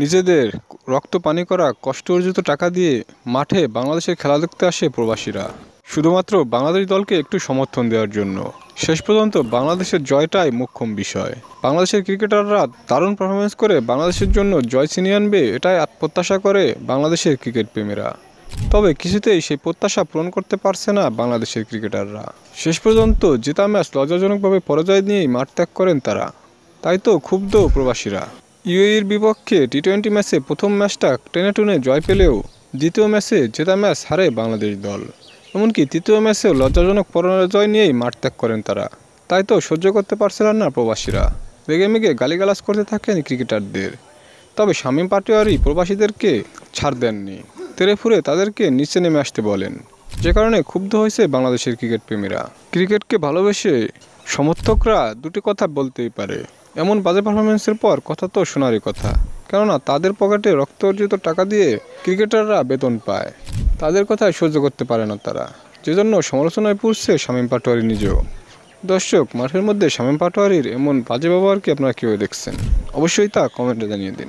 নিজেদের রক্ত পানি করা কষ্ট অর্জিত টাকা দিয়ে মাঠে বাংলাদেশের খেলা দেখতে আসে প্রবাসীরা, শুধুমাত্র বাংলাদেশ দলকে একটু সমর্থন দেওয়ার জন্য। শেষ পর্যন্ত বাংলাদেশের জয়টাই মুখ্য বিষয়। বাংলাদেশের ক্রিকেটাররা দারুণ পারফরমেন্স করে বাংলাদেশের জন্য জয় ছিনিয়ে আনবে, এটাই প্রত্যাশা করে বাংলাদেশের ক্রিকেট প্রেমীরা। তবে কিছুতেই সেই প্রত্যাশা পূরণ করতে পারছে না বাংলাদেশের ক্রিকেটাররা। শেষ পর্যন্ত জেতা ম্যাচ লজ্জাজনকভাবে পরাজয় নিয়েই মাঠ ত্যাগ করেন তারা। তাই তো ক্ষুব্ধ প্রবাসীরা। ইউএইর বিপক্ষে টি-20 ম্যাচে প্রথম ম্যাচটা টেনে টুনে জয় পেলেও দ্বিতীয় ম্যাচে জেতা ম্যাচ হারে বাংলাদেশ দল। এমনকি তৃতীয় ম্যাচেও লজ্জাজনক পরাজয় নিয়েই মাঠ ত্যাগ করেন তারা। তাই তো সহ্য করতে পারছিলেন না প্রবাসীরা, রেগে মেগে গালিগালাজ করতে থাকেন ক্রিকেটারদের। তবে শামীম পাটোয়ারি প্রবাসীদেরকে ছাড় দেননি, তেড়ে ফুরে তাদেরকে নিচে নেমে আসতে বলেন, যে কারণে ক্ষুব্ধ হয়েছে বাংলাদেশের ক্রিকেট প্রেমীরা। ক্রিকেটকে ভালোবেসে সমর্থকরা দুটি কথা বলতেই পারে, এমন বাজে পারফরমেন্সের পর কথা তো শোনারই কথা। কেননা তাদের পকেটে রক্ত অর্জিত টাকা দিয়ে ক্রিকেটাররা বেতন পায়, তাদের কথায় সহ্য করতে পারে না তারা, যেজন্য সমালোচনায় পড়ছে শামীম পাটোয়ারি নিজেও। দর্শক, মাঠের মধ্যে শামীম পাটোয়ারির এমন বাজে ব্যবহারকে আপনারা কীভাবে দেখছেন? অবশ্যই তা কমেন্টে জানিয়ে দিন।